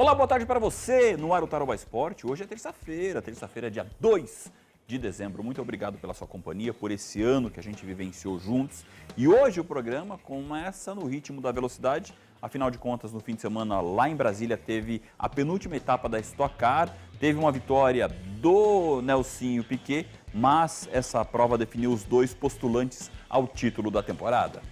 Olá, boa tarde para você no ar o Tarouba Esporte. Hoje é terça-feira, dia 2 de dezembro. Muito obrigado pela sua companhia, por esse ano que a gente vivenciou juntos. E hoje o programa começa no ritmo da velocidade. Afinal de contas, no fim de semana lá em Brasília teve a penúltima etapa da Stock Car, teve uma vitória do Nelsinho Piquet, mas essa prova definiu os dois postulantes ao título da temporada.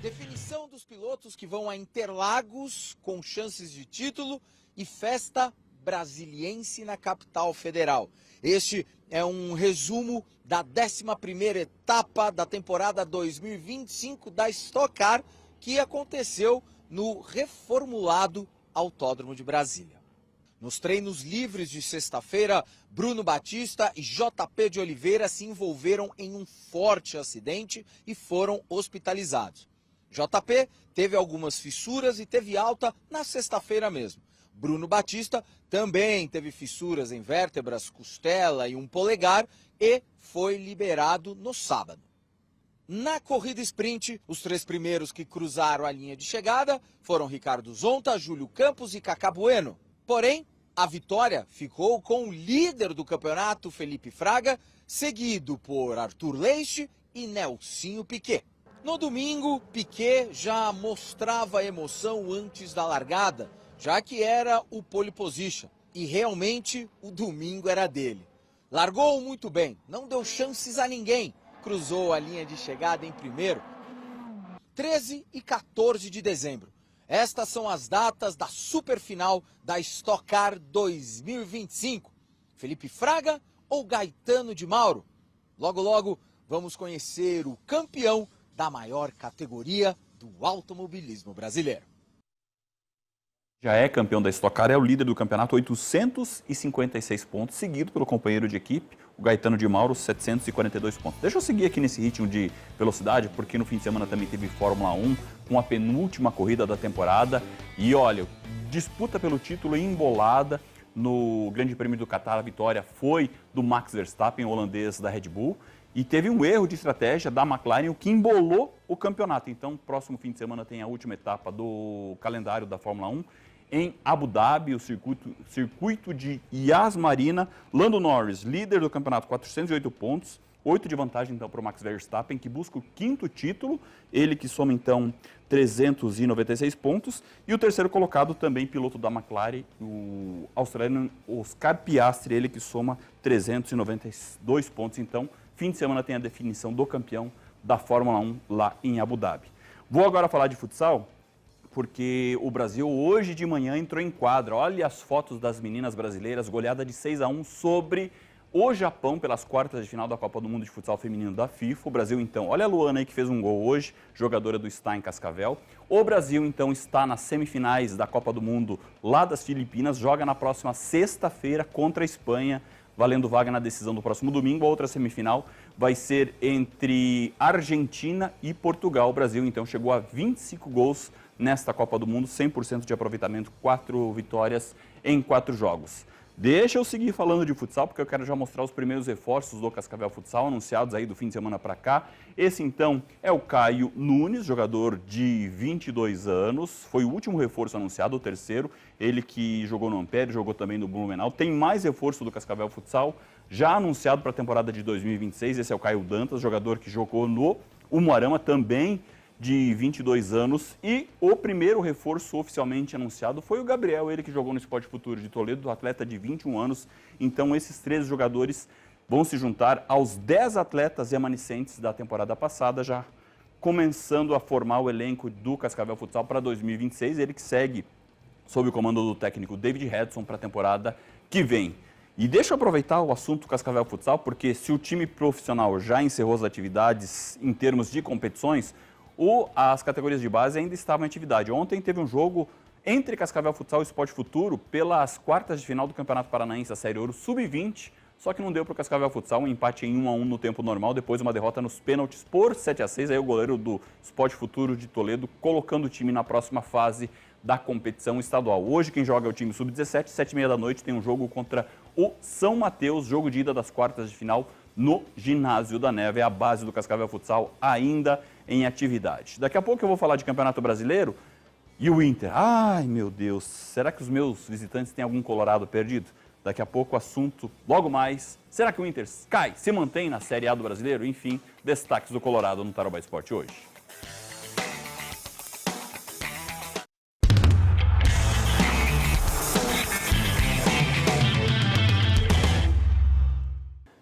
Definição dos pilotos que vão a Interlagos com chances de título e festa brasiliense na capital federal. Este é um resumo da 11ª etapa da temporada 2025 da Stock Car, que aconteceu no reformulado Autódromo de Brasília. Nos treinos livres de sexta-feira, Bruno Batista e JP de Oliveira se envolveram em um forte acidente e foram hospitalizados. JP teve algumas fissuras e teve alta na sexta-feira mesmo. Bruno Batista também teve fissuras em vértebras, costela e um polegar e foi liberado no sábado. Na corrida sprint, os três primeiros que cruzaram a linha de chegada foram Ricardo Zonta, Júlio Campos e Cacá Bueno. Porém, a vitória ficou com o líder do campeonato, Felipe Fraga, seguido por Arthur Leite e Nelsinho Piquet. No domingo, Piquet já mostrava emoção antes da largada, já que era o pole position, e realmente o domingo era dele. Largou muito bem, não deu chances a ninguém, cruzou a linha de chegada em primeiro. 13 e 14 de dezembro. Estas são as datas da superfinal da Stock Car 2025. Felipe Fraga ou Gaetano de Mauro? Logo, logo, vamos conhecer o campeão da maior categoria do automobilismo brasileiro. Já é campeão da Stock Car, é o líder do campeonato, 856 pontos, seguido pelo companheiro de equipe, o Gaetano de Mauro, 742 pontos. Deixa eu seguir aqui nesse ritmo de velocidade, porque no fim de semana também teve Fórmula 1, com a penúltima corrida da temporada. E olha, disputa pelo título embolada no Grande Prêmio do Catar. A vitória foi do Max Verstappen, holandês da Red Bull. E teve um erro de estratégia da McLaren, o que embolou o campeonato. Então, próximo fim de semana tem a última etapa do calendário da Fórmula 1 em Abu Dhabi, o circuito de Yas Marina. Lando Norris, líder do campeonato, 408 pontos, 8 de vantagem então para o Max Verstappen, que busca o 5º título, ele que soma então 396 pontos. E o terceiro colocado também, piloto da McLaren, o australiano Oscar Piastri, ele que soma 392 pontos. Então, fim de semana tem a definição do campeão da Fórmula 1 lá em Abu Dhabi. Vou agora falar de futsal, porque o Brasil hoje de manhã entrou em quadra. Olha as fotos das meninas brasileiras, goleada de 6-1 sobre o Japão pelas quartas de final da Copa do Mundo de Futsal Feminino da FIFA. O Brasil então, olha a Luana aí que fez um gol hoje, jogadora do Stein Cascavel. O Brasil então está nas semifinais da Copa do Mundo lá das Filipinas, joga na próxima sexta-feira contra a Espanha, valendo vaga na decisão do próximo domingo. A outra semifinal vai ser entre Argentina e Portugal. O Brasil, então, chegou a 25 gols nesta Copa do Mundo, 100% de aproveitamento, 4 vitórias em 4 jogos. Deixa eu seguir falando de futsal, porque eu quero já mostrar os primeiros reforços do Cascavel Futsal, anunciados aí do fim de semana para cá. Esse, então, é o Caio Nunes, jogador de 22 anos. Foi o último reforço anunciado, o terceiro. Ele que jogou no Ampere, jogou também no Blumenau. Tem mais reforço do Cascavel Futsal, já anunciado para a temporada de 2026. Esse é o Caio Dantas, jogador que jogou no Umuarama, também de 22 anos. E o primeiro reforço oficialmente anunciado foi o Gabriel, ele que jogou no Sport Futuro de Toledo, atleta de 21 anos. Então esses 13 jogadores vão se juntar aos 10 atletas remanescentes da temporada passada, já começando a formar o elenco do Cascavel Futsal para 2026. Ele que segue sob o comando do técnico David Hedson para a temporada que vem. E deixa eu aproveitar o assunto Cascavel Futsal, porque se o time profissional já encerrou as atividades em termos de competições, as categorias de base ainda estavam em atividade. Ontem teve um jogo entre Cascavel Futsal e Sport Futuro pelas quartas de final do Campeonato Paranaense da Série Ouro Sub-20, só que não deu para o Cascavel Futsal, um empate em 1-1 no tempo normal, depois uma derrota nos pênaltis por 7-6, aí o goleiro do Sport Futuro de Toledo colocando o time na próxima fase da competição estadual. Hoje quem joga é o time Sub-17, 7h30 da noite tem um jogo contra o São Mateus, jogo de ida das quartas de final no Ginásio da Neve, é a base do Cascavel Futsal ainda em atividade. Daqui a pouco eu vou falar de Campeonato Brasileiro, E o Inter? Ai, meu Deus, será que os meus visitantes têm algum colorado perdido? Daqui a pouco o assunto, logo mais. Será que o Inter cai, se mantém na Série A do Brasileiro? Enfim, destaques do Colorado no Tarobá Esporte hoje.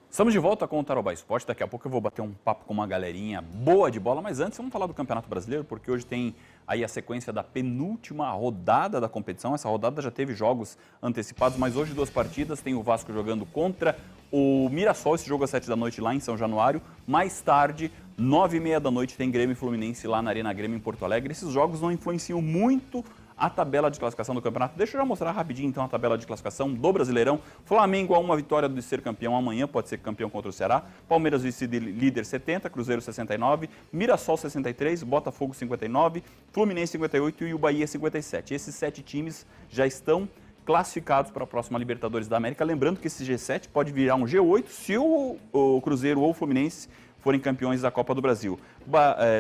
Estamos de volta com o Tarobá Esporte. Daqui a pouco eu vou bater um papo com uma galerinha boa de bola, mas antes vamos falar do Campeonato Brasileiro, porque hoje tem aí a sequência da penúltima rodada da competição. Essa rodada já teve jogos antecipados, mas hoje 2 partidas. Tem o Vasco jogando contra o Mirassol, esse jogo às 7 da noite lá em São Januário. Mais tarde, 9h30 da noite, tem Grêmio e Fluminense lá na Arena Grêmio em Porto Alegre. Esses jogos não influenciam muito a tabela de classificação do campeonato. Deixa eu já mostrar rapidinho então a tabela de classificação do Brasileirão. Flamengo a uma vitória de ser campeão amanhã, pode ser campeão contra o Ceará. Palmeiras vice-líder 70, Cruzeiro 69, Mirassol 63, Botafogo 59, Fluminense 58 e o Bahia 57. Esses 7 times já estão classificados para a próxima Libertadores da América. Lembrando que esse G7 pode virar um G8 se o Cruzeiro ou o Fluminense forem campeões da Copa do Brasil.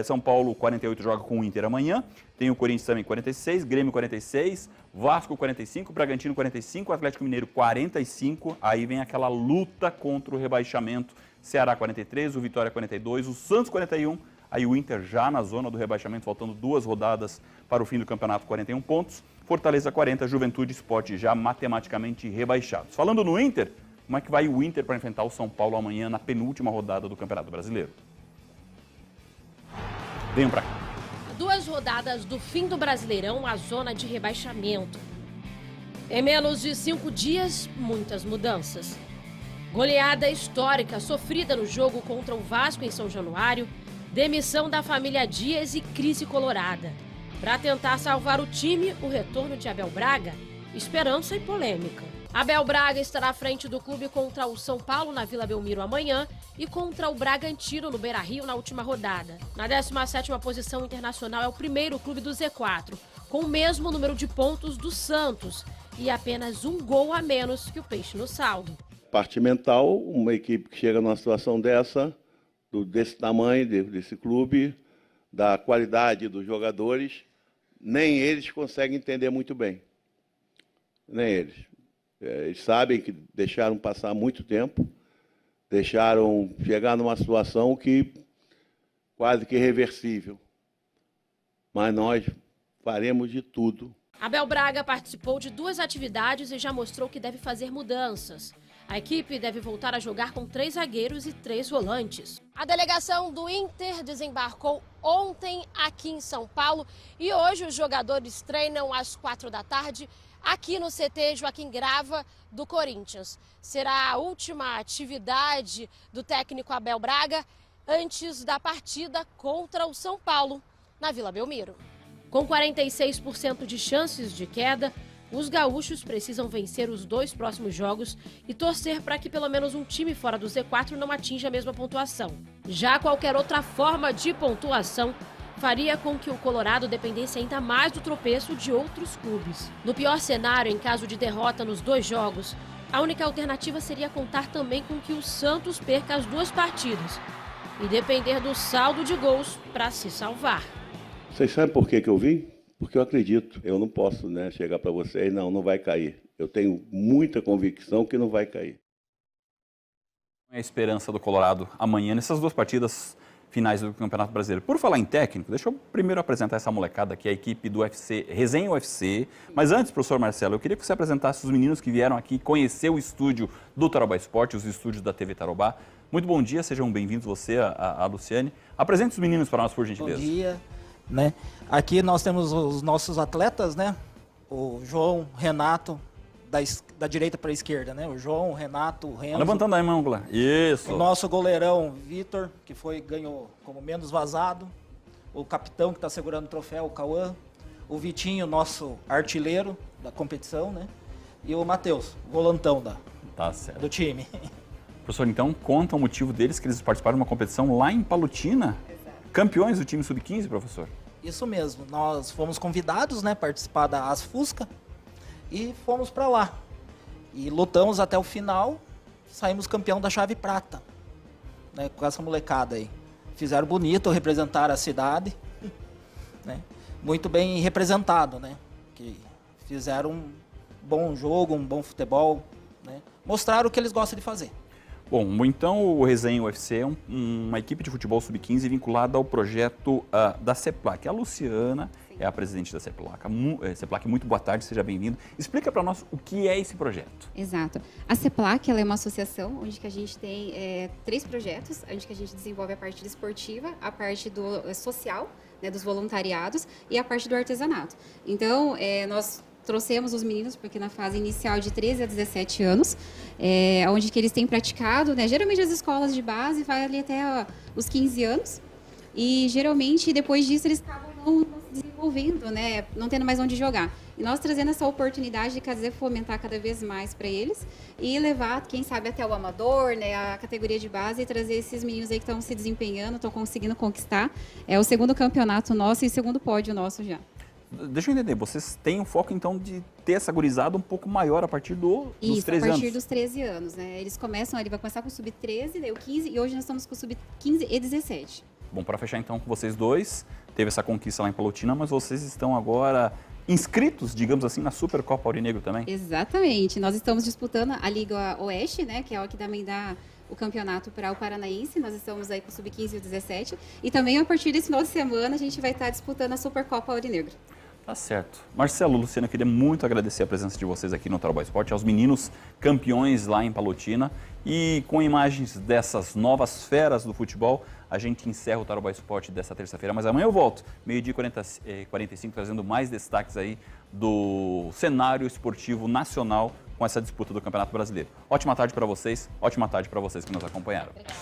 São Paulo 48 joga com o Inter amanhã, tem o Corinthians também 46, Grêmio 46, Vasco 45, Bragantino 45, Atlético Mineiro 45, aí vem aquela luta contra o rebaixamento, Ceará 43, o Vitória 42, o Santos 41, aí o Inter já na zona do rebaixamento, faltando 2 rodadas para o fim do campeonato, 41 pontos, Fortaleza 40, Juventude e Sport já matematicamente rebaixados. Falando no Inter, como é que vai o Inter para enfrentar o São Paulo amanhã na penúltima rodada do Campeonato Brasileiro? Venham para cá. 2 rodadas do fim do Brasileirão, a zona de rebaixamento. Em menos de 5 dias, muitas mudanças. Goleada histórica sofrida no jogo contra o Vasco em São Januário, demissão da família Dias e crise colorada. Para tentar salvar o time, o retorno de Abel Braga, esperança e polêmica. Abel Braga estará à frente do clube contra o São Paulo na Vila Belmiro amanhã e contra o Bragantino no Beira-Rio na última rodada. Na 17ª posição internacional é o primeiro clube do Z4, com o mesmo número de pontos do Santos e apenas 1 gol a menos que o Peixe no saldo. Parte mental, uma equipe que chega numa situação desse tamanho, desse clube, da qualidade dos jogadores, nem eles conseguem entender muito bem. Nem eles. Eles sabem que deixaram passar muito tempo, deixaram chegar numa situação que quase que irreversível. Mas nós faremos de tudo. Abel Braga participou de 2 atividades e já mostrou que deve fazer mudanças. A equipe deve voltar a jogar com 3 zagueiros e 3 volantes. A delegação do Inter desembarcou ontem aqui em São Paulo e hoje os jogadores treinam às 4 da tarde aqui no CT Joaquim Grava do Corinthians. Será a última atividade do técnico Abel Braga antes da partida contra o São Paulo na Vila Belmiro. Com 46% de chances de queda, os gaúchos precisam vencer os 2 próximos jogos e torcer para que pelo menos um time fora do Z4 não atinja a mesma pontuação. Já qualquer outra forma de pontuação faria com que o Colorado dependesse ainda mais do tropeço de outros clubes. No pior cenário, em caso de derrota nos 2 jogos, a única alternativa seria contar também com que o Santos perca as 2 partidas e depender do saldo de gols para se salvar. Vocês sabem por que eu vim? Porque eu acredito. Eu não posso, chegar para vocês, não vai cair. Eu tenho muita convicção que não vai cair. É a esperança do Colorado amanhã nessas 2 partidas finais do Campeonato Brasileiro. Por falar em técnico, deixa eu primeiro apresentar essa molecada aqui, a equipe do UFC, Resenha UFC. Mas antes, professor Marcelo, eu queria que você apresentasse os meninos que vieram aqui conhecer o estúdio do Tarobá Esporte, os estúdios da TV Tarobá. Muito bom dia, sejam bem-vindos você, a Luciane. Apresente os meninos para nós, por gentileza. Bom dia. Aqui nós temos os nossos atletas, o João, Renato, da direita para a esquerda, o João, Renato, o Renzo. Levantando a mão, lá. Isso. O nosso goleirão, Vitor, que ganhou como menos vazado. O capitão que está segurando o troféu, o Cauã. O Vitinho, nosso artilheiro da competição, E o Matheus, volantão do time. Professor, então, conta o motivo deles que eles participaram de uma competição lá em Palotina. Campeões do time Sub-15, professor? Isso mesmo. Nós fomos convidados, participar da Asfusca e fomos para lá. E lutamos até o final, saímos campeão da chave prata, com essa molecada aí. Fizeram bonito, representaram a cidade, muito bem representado, né? Que fizeram um bom jogo, um bom futebol, né? Mostraram o que eles gostam de fazer. Bom, então o Resenha UFC é uma equipe de futebol sub-15 vinculada ao projeto da CEPLAC. A Luciana é a presidente da CEPLAC. CEPLAC, muito boa tarde, seja bem-vindo. Explica para nós o que é esse projeto. Exato. A CEPLAC ela é uma associação onde que a gente tem 3 projetos, onde que a gente desenvolve a parte esportiva, a parte do social, né, dos voluntariados e a parte do artesanato. Então, nós trouxemos os meninos, porque na fase inicial de 13 a 17 anos, onde que eles têm praticado, né, geralmente as escolas de base vai ali até os 15 anos, e geralmente depois disso eles acabam não se desenvolvendo, né, não tendo mais onde jogar. E nós trazendo essa oportunidade de fomentar cada vez mais para eles e levar, quem sabe, até o amador, né, a categoria de base, e trazer esses meninos aí que estão se desempenhando, estão conseguindo conquistar. É o 2º campeonato nosso e o 2º pódio nosso já. Deixa eu entender, vocês têm um foco, então, de ter essa gurizada um pouco maior a partir dos 13 anos? Isso, a partir dos 13 anos, né? Eles começam, ele vai começar com o sub-13, daí o 15, e hoje nós estamos com o sub-15 e 17. Bom, para fechar, então, com vocês dois, teve essa conquista lá em Palotina, mas vocês estão agora inscritos, digamos assim, na Supercopa Aurinegro também? Exatamente. Nós estamos disputando a Liga Oeste, né? Que é o que também dá o campeonato para o Paranaense. Nós estamos aí com o sub-15 e o 17. E também, a partir desse final de semana, a gente vai estar disputando a Supercopa Aurinegro. Tá certo. Marcelo, Luciana, eu queria muito agradecer a presença de vocês aqui no Tarobá Esporte, aos meninos campeões lá em Palotina. E com imagens dessas novas feras do futebol, a gente encerra o Tarobá Esporte dessa terça-feira. Mas amanhã eu volto, 12h45, trazendo mais destaques aí do cenário esportivo nacional com essa disputa do Campeonato Brasileiro. Ótima tarde para vocês, ótima tarde para vocês que nos acompanharam. Obrigada.